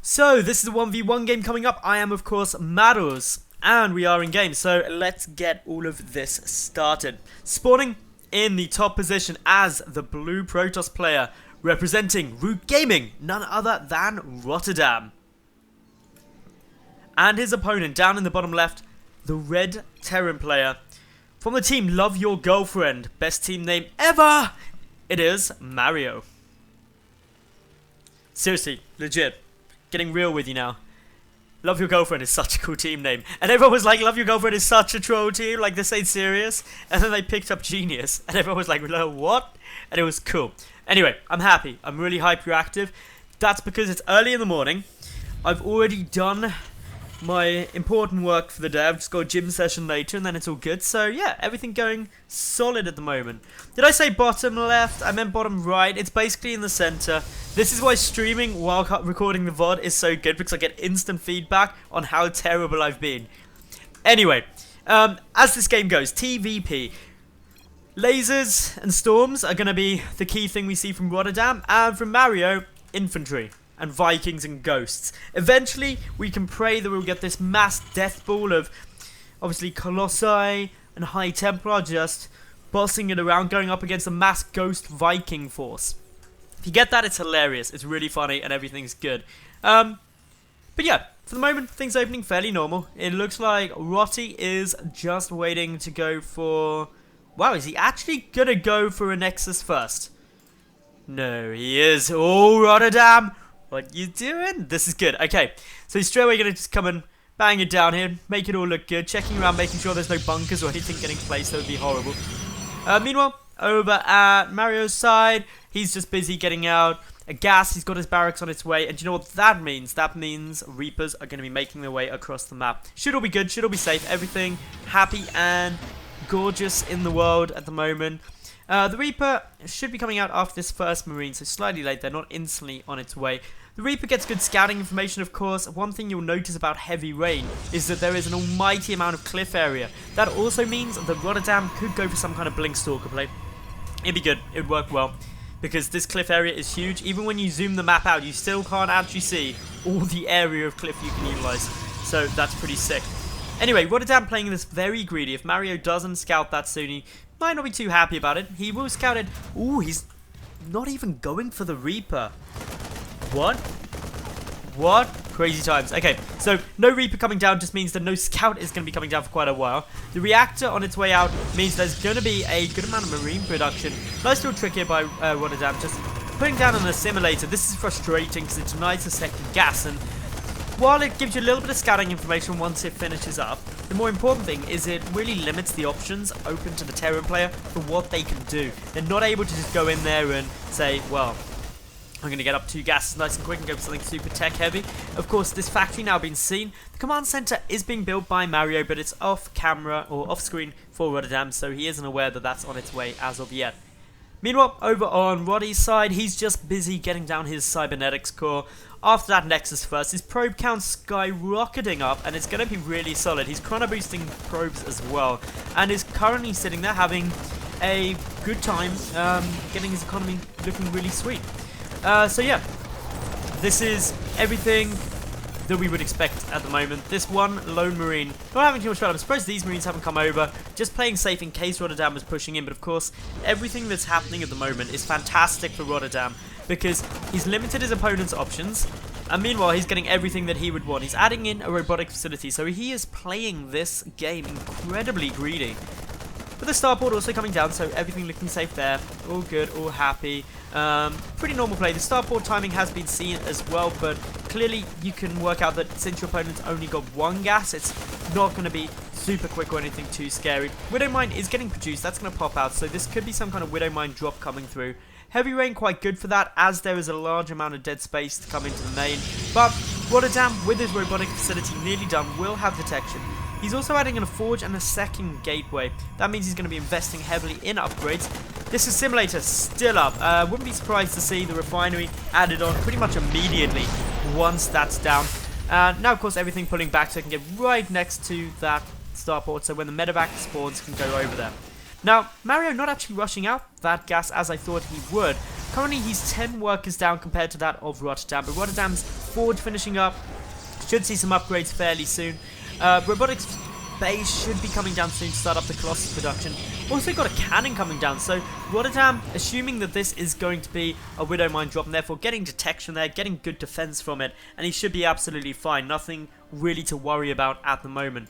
So, this is a 1v1 game coming up. I am, of course, Madals, and we are in game. So, let's get all of this started. Spawning in the top position as the blue Protoss player, representing Root Gaming, none other than RotterdaM. And his opponent, down in the bottom left, the red Terran player. From the team Love Your Girlfriend, best team name ever, it is Mario. Seriously, legit. Getting real with you now. Love Your Girlfriend is such a cool team name. And everyone was like, Love Your Girlfriend is such a troll team. Like, this ain't serious. And then they picked up Genius. And everyone was like, what? And it was cool. Anyway, I'm happy. I'm really hyperactive. That's because it's early in the morning. I've already done my important work for the day. I've just got a gym session later and then it's all good. So yeah, everything going solid at the moment. Did I say bottom left? I meant bottom right. It's basically in the center. This is why streaming while recording the VOD is so good, because I get instant feedback on how terrible I've been. Anyway, as this game goes, TvP. Lasers and storms are going to be the key thing we see from RotterdaM, and from Mario, infantry and Vikings and ghosts. Eventually, we can pray that we'll get this mass death ball of, obviously, Colossi and High Templar just bossing it around, going up against a mass ghost Viking force. If you get that, it's hilarious. It's really funny and everything's good. But yeah, for the moment, things are opening fairly normal. It looks like Rotty is just waiting to go for... Wow, is he actually going to go for a Nexus first? No, he is. Oh, RotterdaM! What you doing? This is good. Okay, so he's straight away going to just come and bang it down here, make it all look good, checking around, making sure there's no bunkers or anything getting placed. That would be horrible. Meanwhile, over at Mario's side, he's just busy getting out a gas. He's got his barracks on its way, and you know what that means? That means Reapers are going to be making their way across the map. Should all be good, should all be safe, everything happy and gorgeous in the world at the moment. The Reaper should be coming out after this first Marine, so slightly late. They're not instantly on its way. The Reaper gets good scouting information, of course. One thing you'll notice about heavy rain is that there is an almighty amount of cliff area. That also means that RotterdaM could go for some kind of Blink Stalker play. It'd be good. It'd work well, because this cliff area is huge. Even when you zoom the map out, you still can't actually see all the area of cliff you can utilize. So that's pretty sick. Anyway, RotterdaM playing this very greedy. If Mario doesn't scout that soon, he might not be too happy about it. He will scout it. Ooh, he's not even going for the Reaper. What? What? Crazy times. Okay, so no Reaper coming down just means that no scout is going to be coming down for quite a while. The reactor on its way out means there's going to be a good amount of Marine production. Nice little trick here by RotterdaM, just putting down an assimilator. This is frustrating because it denies a second gas, and while it gives you a little bit of scouting information once it finishes up, the more important thing is it really limits the options open to the Terran player for what they can do. They're not able to just go in there and say, well, I'm going to get up 2 gases nice and quick and go for something super tech heavy. Of course, this factory now being seen. The command center is being built by Mario, but it's off camera or off screen for RotterdaM, so he isn't aware that that's on its way as of yet. Meanwhile, over on Roddy's side, he's just busy getting down his cybernetics core. After that Nexus first, his probe count's skyrocketing up, and it's going to be really solid. He's chrono boosting probes as well, and is currently sitting there having a good time getting his economy looking really sweet. So yeah, this is everything that we would expect at the moment. This one lone Marine not having too much fun. I'm surprised these Marines haven't come over, just playing safe in case RotterdaM was pushing in. But of course, everything that's happening at the moment is fantastic for RotterdaM, because he's limited his opponent's options, and meanwhile he's getting everything that he would want. He's adding in a robotic facility, so he is playing this game incredibly greedy. But the starport also coming down, so everything looking safe there. All good, all happy. Pretty normal play. The starport timing has been seen as well, but clearly you can work out that since your opponent's only got 1 gas, it's not going to be super quick or anything too scary. Widow Mine is getting produced. That's going to pop out, so this could be some kind of Widow Mine drop coming through. Heavy rain quite good for that, as there is a large amount of dead space to come into the main. But RotterdaM, with his robotic facility nearly done, will have detection. He's also adding in a forge and a second gateway. That means he's going to be investing heavily in upgrades. This assimilator still up. Wouldn't be surprised to see the refinery added on pretty much immediately once that's down. Now, of course, everything pulling back so it can get right next to that starport, so when the medevac spawns, can go over there. Now, Mario not actually rushing out that gas as I thought he would, Currently, he's 10 workers down compared to that of RotterdaM, but RotterdaM's forge finishing up. Should see some upgrades fairly soon. Robotics base should be coming down soon to start up the Colossus production. Also got a cannon coming down, so RotterdaM, assuming that this is going to be a Widow Mine drop, and therefore getting detection there, getting good defense from it, and he should be absolutely fine. Nothing really to worry about at the moment.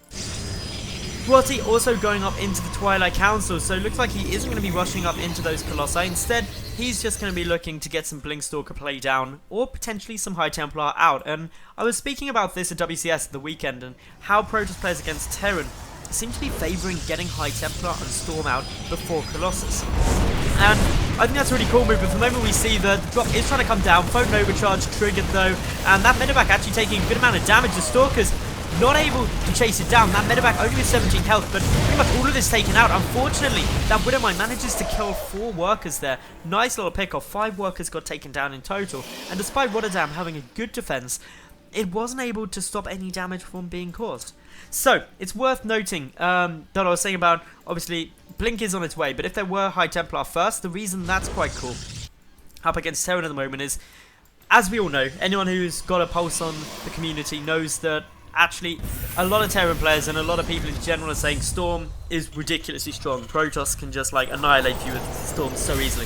Rotty also going up into the Twilight Council, so it looks like he isn't going to be rushing up into those Colossi. Instead, he's just going to be looking to get some Blinkstalker play down, or potentially some High Templar out. And I was speaking about this at WCS at the weekend, and how Protoss players against Terran seem to be favouring getting High Templar and Storm out before Colossus. And I think that's a really cool move, but for the moment we see that the drop is trying to come down. Photon Overcharge triggered though, and that medevac actually taking a good amount of damage. The Stalkers not able to chase it down. That medevac only with 17 health, but pretty much all of this taken out. Unfortunately, that Widow Mine manages to kill 4 workers there. Nice little pick off. 5 workers got taken down in total. And despite RotterdaM having a good defense, it wasn't able to stop any damage from being caused. So, it's worth noting that I was saying about, obviously, Blink is on its way, but if there were High Templar first, the reason that's quite cool up against Terran at the moment is, as we all know, anyone who's got a pulse on the community knows that actually, a lot of Terran players and a lot of people in general are saying Storm is ridiculously strong. Protoss can just like annihilate you with Storm so easily.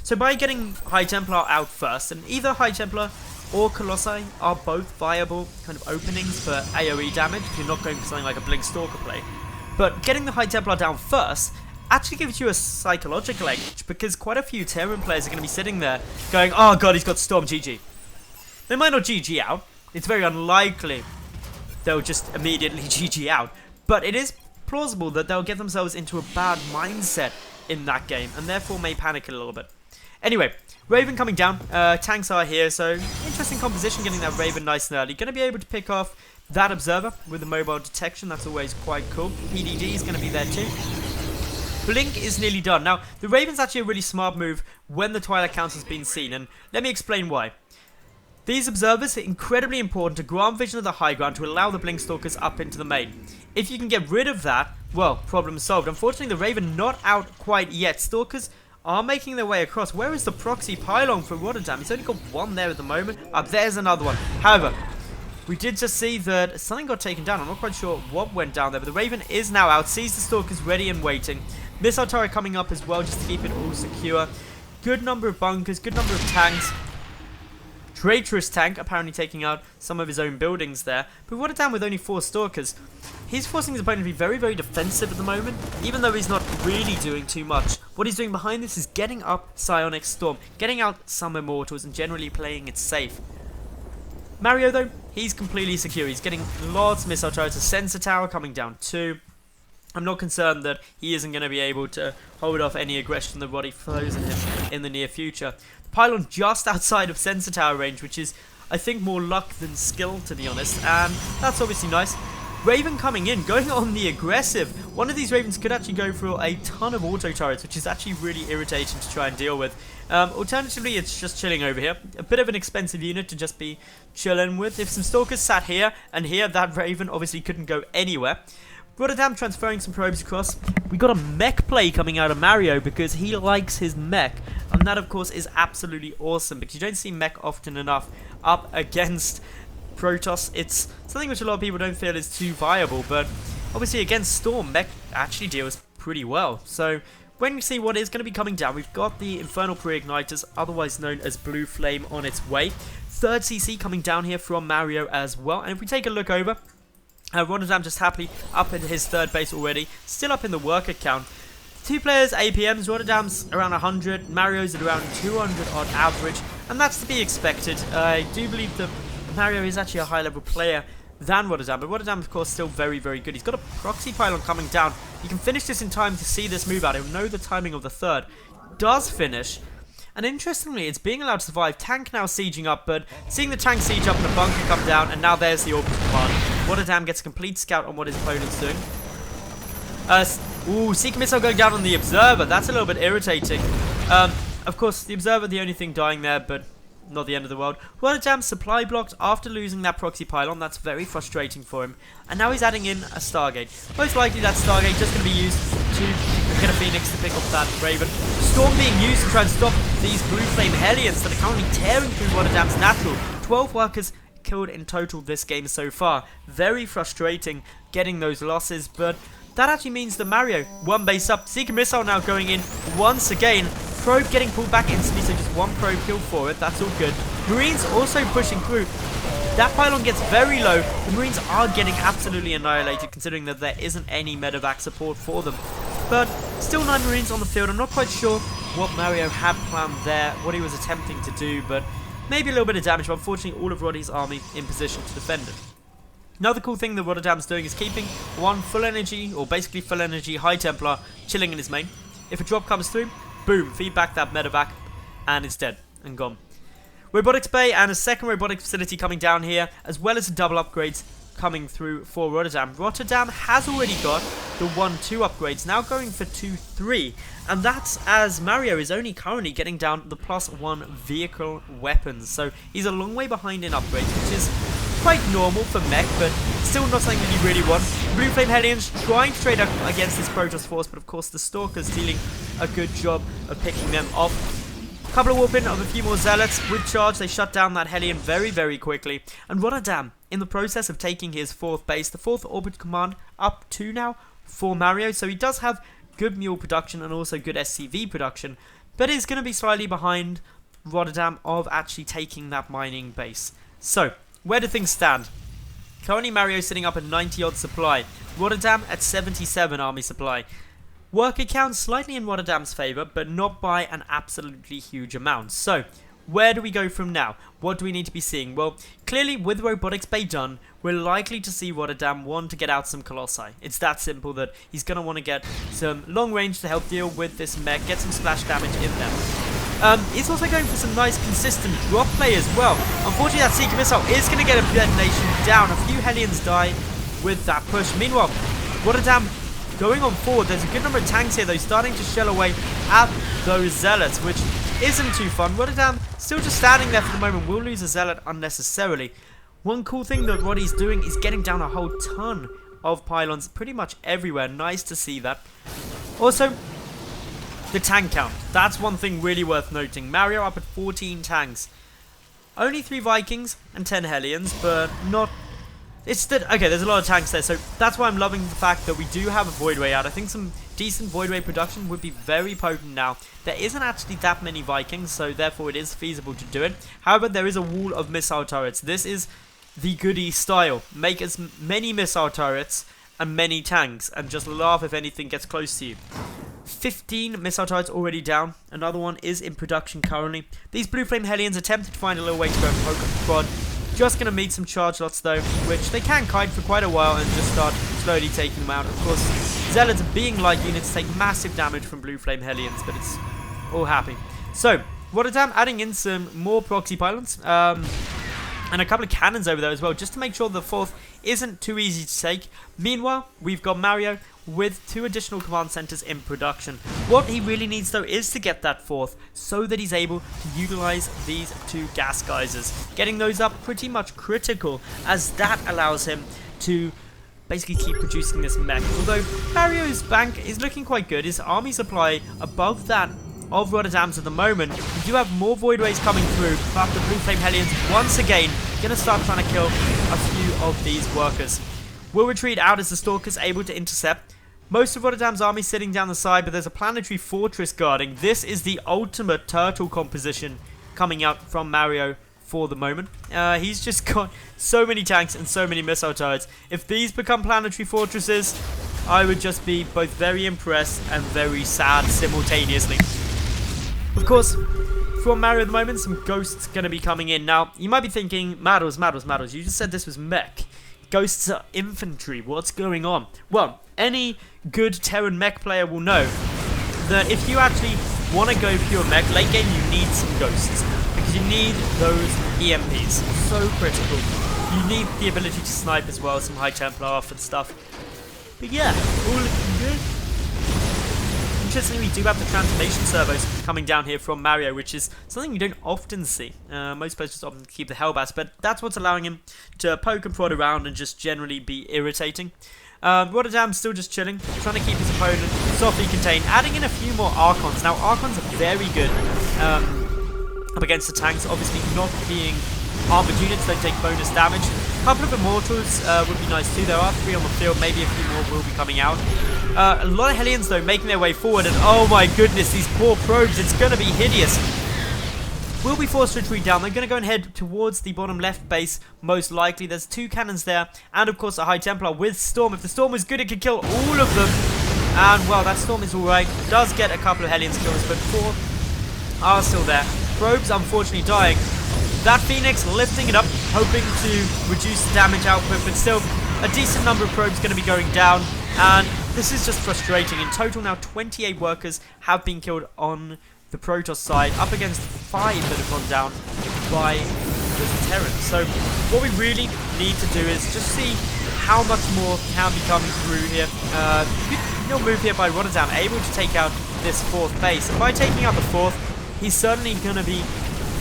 So by getting High Templar out first, and either High Templar or Colossi are both viable kind of openings for AoE damage if you're not going for something like a Blink Stalker play. But getting the High Templar down first actually gives you a psychological edge, because quite a few Terran players are going to be sitting there going, oh god, he's got Storm, GG. They might not GG out. It's very unlikely they'll just immediately GG out. But it is plausible that they'll get themselves into a bad mindset in that game, and therefore may panic a little bit. Anyway, Raven coming down. Tanks are here, so interesting composition getting that Raven nice and early. Going to be able to pick off that Observer with the mobile detection. That's always quite cool. PDD is going to be there too. Blink is nearly done. Now, the Raven's actually a really smart move when the Twilight Council's been seen, and let me explain why. These observers are incredibly important to grant vision of the high ground to allow the Blinkstalkers up into the main. If you can get rid of that, well, problem solved. Unfortunately, the Raven not out quite yet. Stalkers are making their way across. Where is the proxy pylon for RotterdaM? It's only got 1 there at the moment. There's another one. However, we did just see that something got taken down. I'm not quite sure what went down there, but the Raven is now out. Sees the Stalkers ready and waiting. Missile turret coming up as well just to keep it all secure. Good number of bunkers, good number of tanks. Traitorous tank apparently taking out some of his own buildings there. But RotterdaM with only 4 Stalkers, he's forcing his opponent to be very, very defensive at the moment, even though he's not really doing too much. What he's doing behind this is getting up Psionic Storm, getting out some Immortals, and generally playing it safe. Mario, though, he's completely secure. He's getting lots of missile turrets. A sensor tower coming down too. I'm not concerned that he isn't going to be able to hold off any aggression that Roddy throws at him in the near future. The pylon just outside of sensor tower range, which is, I think, more luck than skill, to be honest, and that's obviously nice. Raven coming in, going on the aggressive. One of these Ravens could actually go for a ton of auto turrets, which is actually really irritating to try and deal with. Alternatively, it's just chilling over here. A bit of an expensive unit to just be chilling with. If some Stalkers sat here and here, that Raven obviously couldn't go anywhere. RotterdaM transferring some probes across. We got a mech play coming out of Mario because he likes his mech. And that, of course, is absolutely awesome because you don't see mech often enough up against Protoss. It's something which a lot of people don't feel is too viable, but obviously against Storm, mech actually deals pretty well. So when we see what is going to be coming down, we've got the Infernal Pre-Igniters, otherwise known as Blue Flame, on its way. 3rd CC coming down here from Mario as well. And if we take a look over, RotterdaM just happily up in his 3rd base already, still up in the worker count. 2 players APMs, RotterdaM's around 100, Mario's at around 200 on average, and that's to be expected. I do believe that Mario is actually a higher level player than RotterdaM, but RotterdaM, of course, still very, very good. He's got a proxy pylon coming down. He can finish this in time to see this move out. He'll know the timing of the 3rd. Does finish. And interestingly, it's being allowed to survive. Tank now sieging up, but seeing the tank siege up and the bunker come down, and now there's the orbital command. RotterdaM gets a complete scout on what his opponent's doing. Seeker missile going down on the Observer. That's a little bit irritating. Of course, the Observer, the only thing dying there, but not the end of the world. RotterdaM supply blocked after losing that proxy pylon. That's very frustrating for him. And now he's adding in a Stargate. Most likely that Stargate just going to be used to get a Phoenix to pick up that Raven. Storm being used to try and stop these Blue Flame Hellions that are currently tearing through RotterdaM's natural. 12 workers killed in total this game so far. Very frustrating getting those losses, but that actually means that Mario, one base up. Seeker Missile now going in once again. Probe getting pulled back instantly, so just one probe kill for it. That's all good. Marines also pushing through. That pylon gets very low. The Marines are getting absolutely annihilated, considering that there isn't any medevac support for them. But still 9 Marines on the field. I'm not quite sure what Mario had planned there, what he was attempting to do, but maybe a little bit of damage. But unfortunately, all of Roddy's army in position to defend it. Another cool thing that RotterdaM's doing is keeping one full energy, or basically full energy, High Templar chilling in his main. If a drop comes through, boom, feed back that medevac, and it's dead and gone. Robotics Bay and a second robotics facility coming down here, as well as double upgrades coming through for RotterdaM. RotterdaM has already got the 1-2 upgrades, now going for 2-3, and that's as Mario is only currently getting down the +1 vehicle weapons, so he's a long way behind in upgrades, which is quite normal for Mech, but still not something that you really want. Blue Flame Hellions trying to trade up against this Protoss force, but of course the Stalkers dealing a good job of picking them off. Couple of warp in of a few more Zealots. With charge, they shut down that Hellion very, very quickly. And RotterdaM, in the process of taking his 4th base, the 4th Orbit Command up to now for Mario. So he does have good mule production and also good SCV production, but is going to be slightly behind RotterdaM of actually taking that mining base. So, where do things stand? Currently Mario sitting up at 90 odd supply. RotterdaM at 77 army supply. Worker count slightly in RotterdaM's favour, but not by an absolutely huge amount. So, where do we go from now? What do we need to be seeing? Well, clearly with Robotics Bay done, we're likely to see RotterdaM want to get out some Colossi. It's that simple that he's going to want to get some long range to help deal with this mech, get some splash damage in there. He's also going for some nice consistent drop play as well. Unfortunately, that Seeker Missile is going to get a detonation down. A few Hellions die with that push. Meanwhile, RotterdaM going on forward. There's a good number of tanks here though, starting to shell away at those Zealots, which isn't too fun. RotterdaM still just standing there for the moment. Will lose a Zealot unnecessarily. One cool thing that Roddy's doing is getting down a whole ton of pylons pretty much everywhere. Nice to see that. Also, the tank count. That's one thing really worth noting. Mario up at 14 tanks. Only 3 Vikings and 10 Hellions, but not... Okay, there's a lot of tanks there, so that's why I'm loving the fact that we do have a Voidway out. I think some decent Voidway production would be very potent now. There isn't actually that many Vikings, so therefore it is feasible to do it. However, there is a wall of missile turrets. This is the goodie style. Make as many missile turrets and many tanks, and just laugh if anything gets close to you. 15 missile turrets already down. Another one is in production currently. These Blue Flame Hellions attempted to find a little way to go and poke up the prod. Just going to meet some charge lots though, which they can kite for quite a while and just start slowly taking them out. Of course, Zealots being light units take massive damage from Blue Flame Hellions, but it's all happy. So, RotterdaM adding in some more proxy pylons, and a couple of cannons over there as well, just to make sure the 4th isn't too easy to take. Meanwhile, we've got Mario with 2 additional command centers in production. What he really needs though is to get that 4th so that he's able to utilize these 2 gas geysers. Getting those up pretty much critical, as that allows him to basically keep producing this mech. Although Mario's bank is looking quite good, his army supply above that of RotterdaM's at the moment. We do have more Voidways coming through, but the Blue Flame Hellions once again gonna start trying to kill a few of these workers. Will retreat out as the Stalker's able to intercept. Most of RotterdaM's army sitting down the side, but there's a planetary fortress guarding. This is the ultimate turtle composition coming out from Mario for the moment. He's just got so many tanks and so many missile turrets. If these become planetary fortresses, I would just be both very impressed and very sad simultaneously. Of course, from Mario at the moment, some ghosts going to be coming in. Now, you might be thinking, Madals, you just said this was Mech. Ghosts are infantry. What's going on? Well, any good Terran Mech player will know that if you actually want to go pure Mech, late game you need some ghosts. Because you need those EMPs. So critical. You need the ability to snipe as well, some High Templar off and stuff. But yeah, all looking good. Interestingly, we do have the transformation servos coming down here from Mario, which is something you don't often see. Most players just often keep the Hellbats, but that's what's allowing him to poke and prod around and just generally be irritating. RotterdaM still just chilling, trying to keep his opponent softly contained, adding in a few more Archons. Now, Archons are very good up against the tanks, obviously not being armored units, don't take bonus damage. A couple of Immortals would be nice too. There are 3 on the field, maybe a few more will be coming out. A lot of Hellions though making their way forward, and oh my goodness, these poor probes, it's going to be hideous. Will be forced to retreat down. They're going to go and head towards the bottom left base, most likely. There's 2 cannons there, and of course a High Templar with Storm. If the Storm was good, it could kill all of them. And well, that Storm is alright. Does get a couple of Hellions kills, but 4 are still there. Probes unfortunately dying. That Phoenix lifting it up, hoping to reduce the damage output, but still a decent number of probes going to be going down, and this is just frustrating. In total now 28 workers have been killed on the Protoss side, up against 5 that have gone down by the Terrans. So what we really need to do is just see how much more can be coming through here. Good move here by RotterdaM, able to take out this 4th base, and by taking out the 4th, he's certainly going to be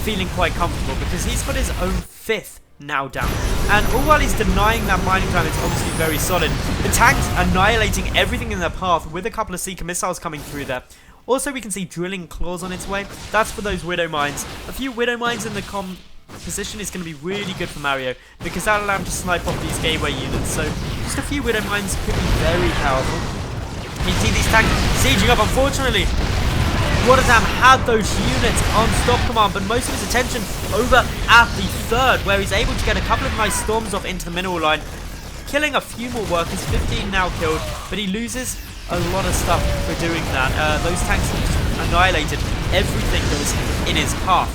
feeling quite comfortable because he's got his own 5th now down. And all while he's denying that mining time, it's obviously very solid. The tanks annihilating everything in their path with a couple of Seeker missiles coming through there. Also, we can see drilling claws on its way. That's for those Widow Mines. A few Widow Mines in the position is going to be really good for Mario because that'll allow him to snipe off these gateway units. So just a few Widow Mines could be very powerful. You can see these tanks sieging up, unfortunately. RotterdaM had those units on stop command, but most of his attention over at the 3rd, where he's able to get a couple of nice storms off into the mineral line, killing a few more workers. 15 now killed, but he loses a lot of stuff for doing that. Those tanks have just annihilated everything that was in his path.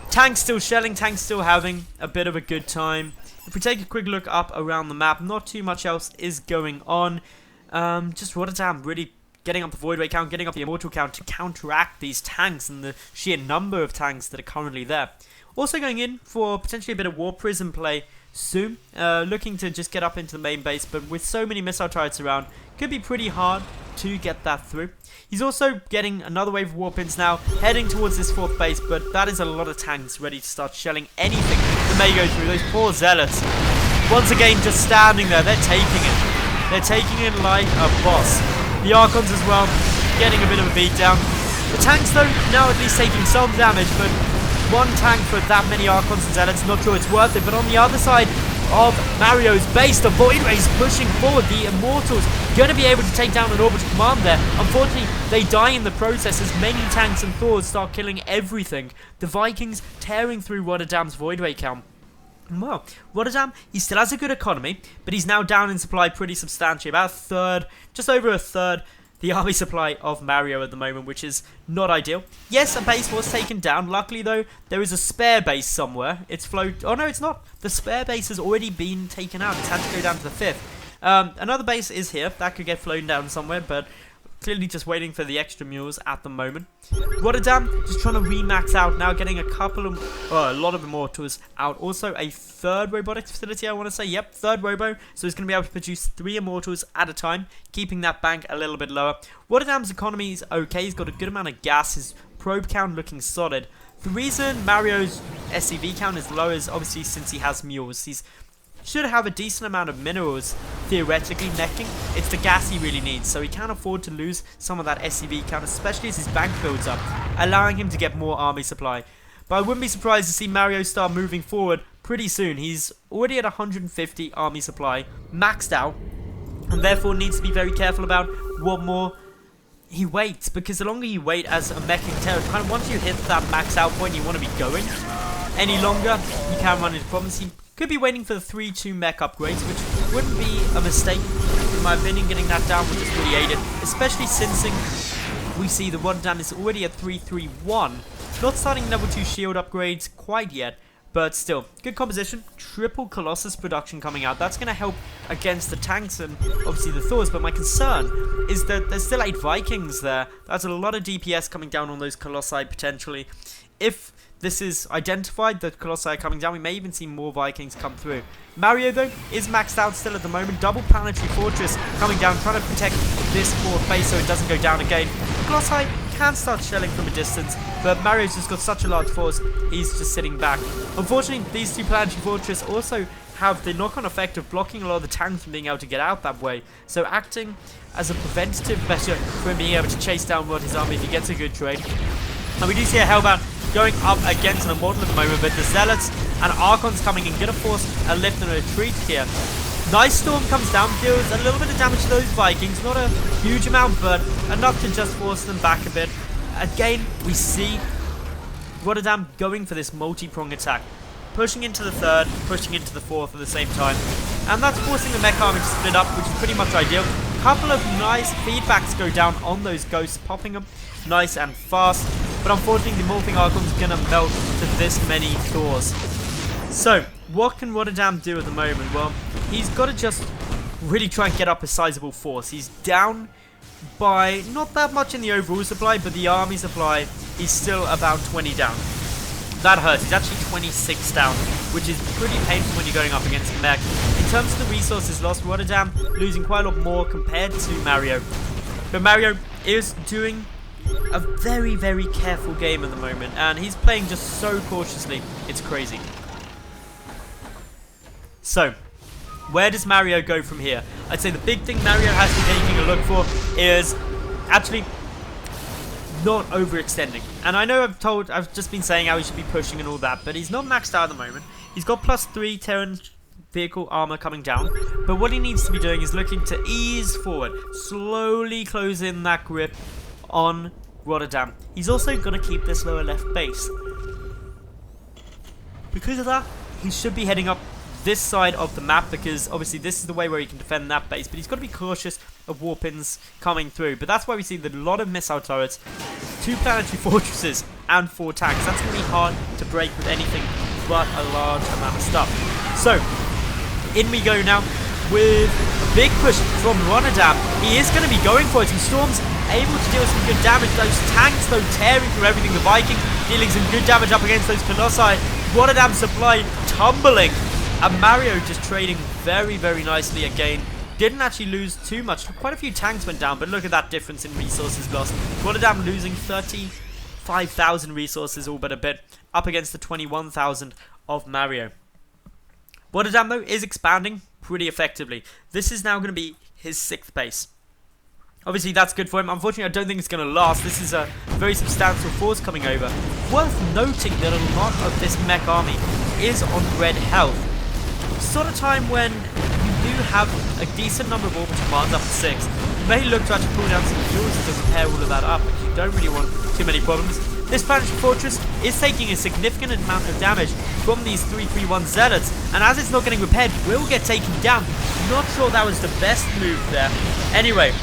Tanks still shelling, tanks still having a bit of a good time. If we take a quick look up around the map, not too much else is going on. Just RotterdaM really getting up the Void Ray count, getting up the Immortal count to counteract these tanks and the sheer number of tanks that are currently there. Also going in for potentially a bit of War Prism play soon, looking to just get up into the main base, but with so many missile turrets around, could be pretty hard to get that through. He's also getting another wave of Warpins now, heading towards this 4th base, but that is a lot of tanks ready to start shelling anything that may go through. Those poor Zealots, once again just standing there, they're taking it. They're taking it like a boss. The Archons as well, getting a bit of a beatdown. The tanks though, now at least taking some damage, but 1 tank for that many Archons and Zealots, not sure it's worth it. But on the other side of Mario's base, the Void Rays pushing forward. The Immortals going to be able to take down an orbital command there. Unfortunately, they die in the process as many tanks and Thors start killing everything. The Vikings tearing through RotterdaM's Void Ray count. Well, RotterdaM, he still has a good economy, but he's now down in supply pretty substantially. About a 1/3, just over a 1/3, the army supply of Mario at the moment, which is not ideal. Yes, a base was taken down. Luckily, though, there is a spare base somewhere. It's flowed. Oh, no, it's not. The spare base has already been taken out. It's had to go down to the 5th. Another base is here. That could get flown down somewhere, but clearly just waiting for the extra mules at the moment. RotterdaM just trying to remax out now, getting a lot of Immortals out. Also a 3rd robotics facility, I want to say. Yep, 3rd robo. So he's going to be able to produce 3 Immortals at a time, keeping that bank a little bit lower. RotterdaM's economy is okay. He's got a good amount of gas. His probe count looking solid. The reason Mario's SCV count is low is obviously since he has mules. He's should have a decent amount of minerals, theoretically, necking. It's the gas he really needs, so he can't afford to lose some of that SCV count, especially as his bank builds up, allowing him to get more army supply. But I wouldn't be surprised to see Mario start moving forward pretty soon. He's already at 150 army supply, maxed out, and therefore needs to be very careful about what more he waits, because the longer you wait as a Mech and Terror, kind of once you hit that max out point, you want to be going. Any longer, you can run into problems. He could be waiting for the 3-2 Mech upgrades, which wouldn't be a mistake, in my opinion. Getting that down would just really aid it, especially since we see the RotterdaM is already at 3-3-1. Not starting level 2 shield upgrades quite yet, but still, good composition. Triple Colossus production coming out. That's going to help against the tanks and obviously the Thors, but my concern is that there's still 8 Vikings there. That's a lot of DPS coming down on those Colossi potentially. If this is identified, that Colossi are coming down, we may even see more Vikings come through. Mario, though, is maxed out still at the moment. Double Planetary Fortress coming down, trying to protect this 4th base so it doesn't go down again. Colossi can start shelling from a distance, but Mario's just got such a large force, he's just sitting back. Unfortunately, these two planetary fortresses also have the knock-on effect of blocking a lot of the tanks from being able to get out that way, so acting as a preventative measure for him being able to chase down his army if he gets a good trade. And we do see a Hellbound going up against an Immortal at the moment, but the Zealots and Archons coming in, gonna force a lift and a retreat here. Nice Storm comes down, deals a little bit of damage to those Vikings, not a huge amount, but enough to just force them back a bit. Again, we see RotterdaM going for this multi-prong attack, pushing into the third, pushing into the fourth at the same time, and that's forcing the Mech army to split up, which is pretty much ideal. Couple of nice feedbacks go down on those ghosts, popping them nice and fast, but unfortunately the Morphing Archon's gonna melt to this many Thors. So, what can RotterdaM do at the moment? Well, he's got to just really try and get up a sizable force. He's down by not that much in the overall supply, but the army supply, he's still about 20 down. That hurts. He's actually 26 down, which is pretty painful when you're going up against Mech. In terms of the resources lost, RotterdaM losing quite a lot more compared to Mario. But Mario is doing a very, very careful game at the moment, and he's playing just so cautiously. It's crazy. So, where does Mario go from here? I'd say the big thing Mario has to be taking a look for is actually not overextending. And I know I've just been saying how he should be pushing and all that, but he's not maxed out at the moment. He's got +3 Terran vehicle armor coming down, but what he needs to be doing is looking to ease forward, slowly close in that grip on RotterdaM. He's also going to keep this lower left base. Because of that, he should be heading up this side of the map, because obviously this is the way where he can defend that base, but he's got to be cautious of warpins coming through. But that's why we see a lot of missile turrets, 2 planetary fortresses and 4 tanks. That's going to be hard to break with anything but a large amount of stuff. So in we go now with a big push from RotterdaM. He is going to be going for it, and Storm's able to deal some good damage. Those tanks though tearing through everything. The Viking dealing some good damage up against those Colossi. RotterdaM supply tumbling. And Mario just trading very, very nicely again. Didn't actually lose too much. Quite a few tanks went down, but look at that difference in resources lost. RotterdaM losing 35,000 resources, all but a bit, up against the 21,000 of Mario. RotterdaM, though, is expanding pretty effectively. This is now going to be his 6th base. Obviously, that's good for him. Unfortunately, I don't think it's going to last. This is a very substantial force coming over. Worth noting that a lot of this Mech army is on red health. Sort of time when you do have a decent number of orbital commands, up to 6. You may look to actually pull down some fuels to repair all of that up, because you don't really want too many problems. This planetary fortress is taking a significant amount of damage from these 331 Zealots, and as it's not getting repaired, will get taken down. Not sure that was the best move there. Anyway,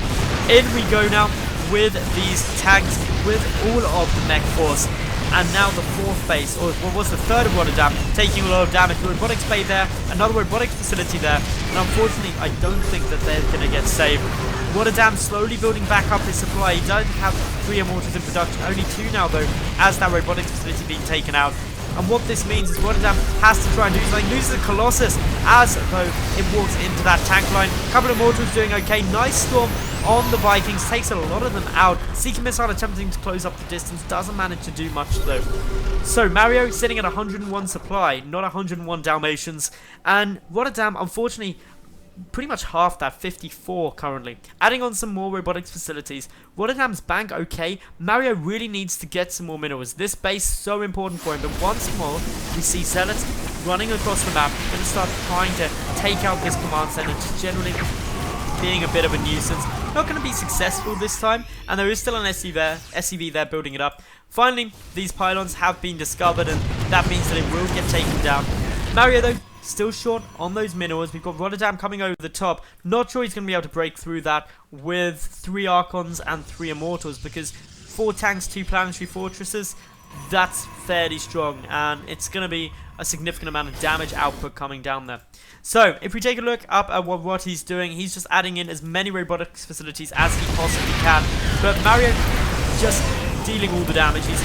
in we go now with these tanks, with all of the Mech force. And now the 4th base, or what was the 3rd of RotterdaM, taking a lot of damage. The robotics bay there, another robotics facility there, and unfortunately I don't think that they're going to get saved. RotterdaM slowly building back up his supply. He doesn't have 3 Immortals in production, only 2 now though, as that robotics facility being taken out. And what this means is RotterdaM has to try and do something. Loses a Colossus as though it walks into that tank line. A couple of Immortals doing okay. Nice Storm on the Vikings, takes a lot of them out. Seeking Missile attempting to close up the distance, doesn't manage to do much though. So Mario sitting at 101 supply, not 101 Dalmatians, and RotterdaM unfortunately pretty much half that, 54 currently. Adding on some more robotics facilities, RotterdaM's bank okay. Mario really needs to get some more minerals. This base so important for him, but once more we see Zealots running across the map, going to start trying to take out this command center, just generally being a bit of a nuisance. Not going to be successful this time, and there is still an SCV there building it up. Finally, these pylons have been discovered, and that means that it will get taken down. Mario, though, still short on those minerals. We've got RotterdaM coming over the top. Not sure he's going to be able to break through that with 3 Archons and 3 Immortals, because 4 tanks, 2 planetary fortresses, that's fairly strong, and it's going to be a significant amount of damage output coming down there. So, if we take a look up at what he's doing, he's just adding in as many robotics facilities as he possibly can. But Mario just dealing all the damage. He's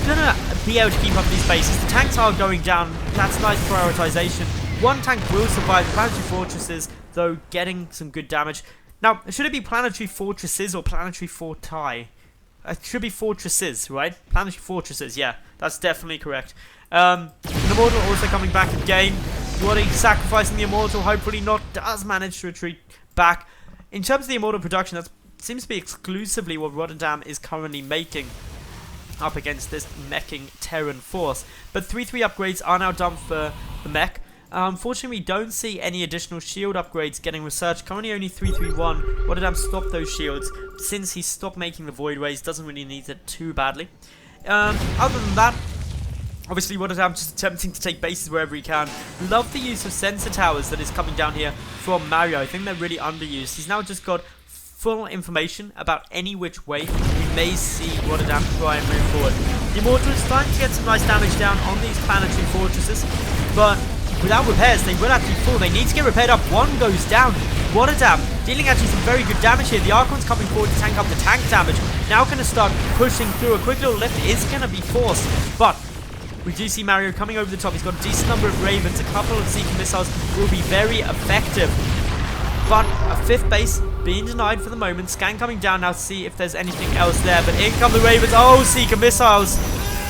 gonna be able to keep up these bases. The tanks are going down. That's nice prioritization. 1 tank will survive. Planetary fortresses, though, getting some good damage. Now, should it be planetary fortresses or planetary forti? it should be fortresses, right? Planetary fortresses, yeah, that's definitely correct. An Immortal also coming back again. Wadi sacrificing the Immortal, hopefully not, does manage to retreat back. In terms of the Immortal production, that seems to be exclusively what RotterdaM is currently making up against this meching Terran force. But 3-3 upgrades are now done for the mech. Unfortunately, we don't see any additional shield upgrades getting researched. Currently only 3-3-1. RotterdaM stopped those shields since he stopped making the Void Rays. Doesn't really need it too badly. Other than that, obviously RotterdaM just attempting to take bases wherever he can. Love the use of sensor towers that is coming down here from Mario. I think they're really underused. He's now just got full information about any which way we may see RotterdaM try and move forward. The Immortal is starting to get some nice damage down on these planetary fortresses, but without repairs, they will actually fall. They need to get repaired up. One goes down. RotterdaM dealing actually some very good damage here. The Archon's coming forward to tank up the tank damage. Now going to start pushing through. A quick little lift is going to be forced, but we do see Mario coming over the top. He's got a decent number of Ravens. A couple of Seeker missiles will be very effective. But a 5th base being denied for the moment. Scan coming down now to see if there's anything else there. But in come the Ravens. Oh, Seeker missiles.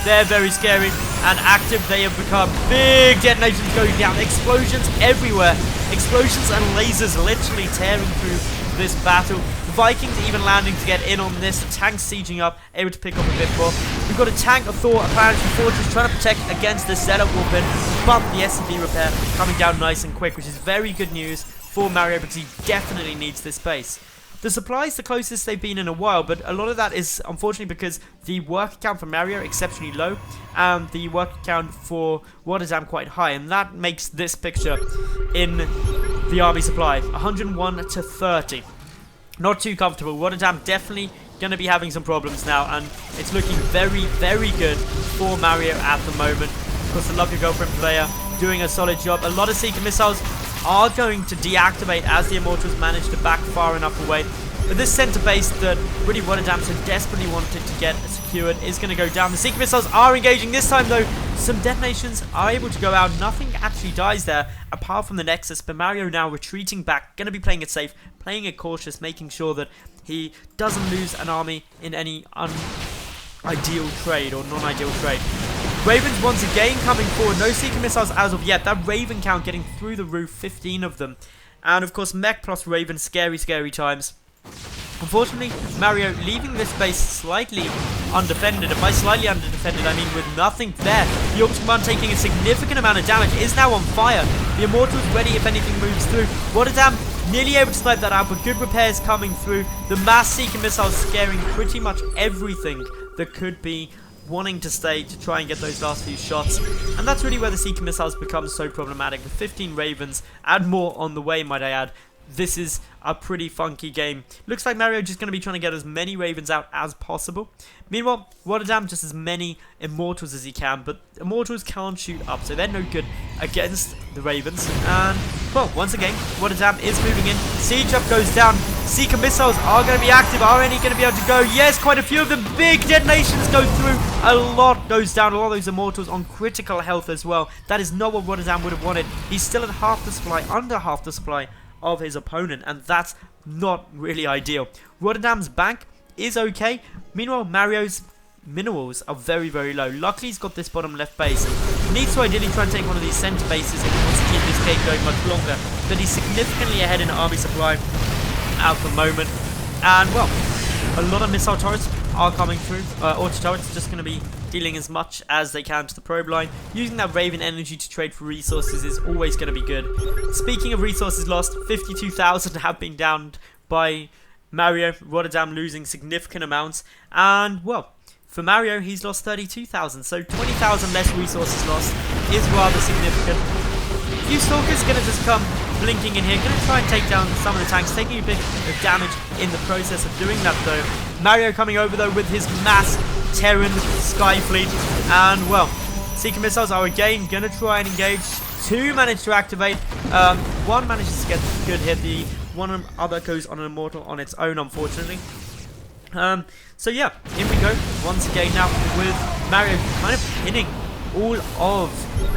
They're very scary and active. They have become big detonations going down. Explosions everywhere. Explosions and lasers literally tearing through this battle. The Vikings even landing to get in on this. The tanks sieging up, able to pick up a bit more. We've got a tank of Thor, a planetary fortress trying to protect against the Zealot Warpin. But the SCV repair coming down nice and quick, which is very good news for Mario because he definitely needs this base. The supply is the closest they've been in a while, but a lot of that is unfortunately because the work count for Mario exceptionally low and the work count for RotterdaM quite high, and that makes this picture in the army supply 101 to 30. Not too comfortable. RotterdaM definitely going to be having some problems now, and it's looking very, very good for Mario at the moment. Of course, the Love Your Girlfriend player doing a solid job. A lot of Seeker missiles are going to deactivate as the Immortals manage to back far enough away. But this center base that really RotterdaM so desperately wanted to get secured is going to go down. The Seeker missiles are engaging this time though. Some detonations are able to go out. Nothing actually dies there apart from the Nexus. But Mario now retreating back. Going to be playing it safe, playing it cautious, making sure that he doesn't lose an army in any unideal trade or non-ideal trade. Ravens once again coming forward. No Seeker missiles as of yet. That Raven count getting through the roof, 15 of them. And of course, Mech plus Raven, scary, scary times. Unfortunately, Mario leaving this base slightly undefended. And by slightly undefended, I mean with nothing there. The Orbital Command taking a significant amount of damage is now on fire. The Immortal's ready if anything moves through. RotterdaM nearly able to snipe that out, but good repairs coming through. The mass Seeker missiles scaring pretty much everything that could be wanting to stay to try and get those last few shots. And that's really where the Seeker missiles become so problematic. With 15 Ravens and more on the way, might I add, this is a pretty funky game. Looks like Mario just going to be trying to get as many Ravens out as possible. Meanwhile, RotterdaM just as many Immortals as he can, but Immortals can't shoot up, so they're no good against the Ravens. And, well, once again, RotterdaM is moving in. Siege up goes down. Seeker missiles are going to be active. Are any going to be able to go? Yes, quite a few of them. Big detonations go through. A lot goes down. A lot of those Immortals on critical health as well. That is not what RotterdaM would have wanted. He's still at half the supply, under half the supply of his opponent, and that's not really ideal. RotterdaM's bank is okay. Meanwhile, Mario's minerals are very, very low. Luckily, he's got this bottom left base. He needs to ideally try and take one of these center bases if he wants to keep this game going much longer. But he's significantly ahead in army supply at the moment. And, well, a lot of missile turrets are coming through. Auto turrets just going to be dealing as much as they can to the probe line. Using that Raven energy to trade for resources is always going to be good. Speaking of resources lost, 52,000 have been downed by Mario. RotterdaM losing significant amounts. And, well, for Mario, he's lost 32,000. So 20,000 less resources lost is rather significant. A few Stalkers going to just come blinking in here. Going to try and take down some of the tanks. Taking a bit of damage in the process of doing that, though. Mario coming over, though, with his mass Terran Sky Fleet. And, well, Seeker missiles are again going to try and engage. Two manage to activate. One manages to get a good hit. The one other goes on an Immortal on its own, unfortunately. So, yeah, here we go. Once again now with Mario kind of pinning all of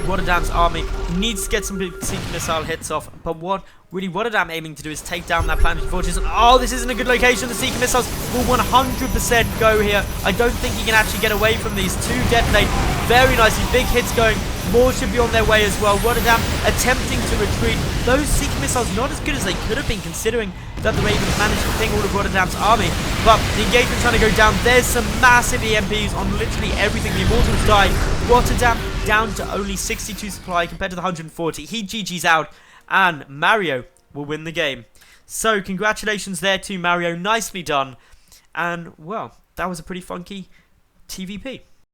RotterdaM's army. Needs to get some big Seeker missile hits off, but what really RotterdaM aiming to do is take down that Plantonics fortress. And oh, this isn't a good location. The Seeker missiles will 100% go here. I don't think he can actually get away from these. Two detonate very nicely. Big hits going. More should be on their way as well. RotterdaM attempting to retreat. Those Seeker missiles not as good as they could have been, considering that the Ravens managed to ping all of RotterdaM's army. But the engagement trying to go down. There's some massive EMPs on literally everything. The Immortals die. RotterdaM down to only 62 supply compared to the 140. He GG's out, and Mario will win the game. So congratulations there to Mario. Nicely done. And well, that was a pretty funky TvP.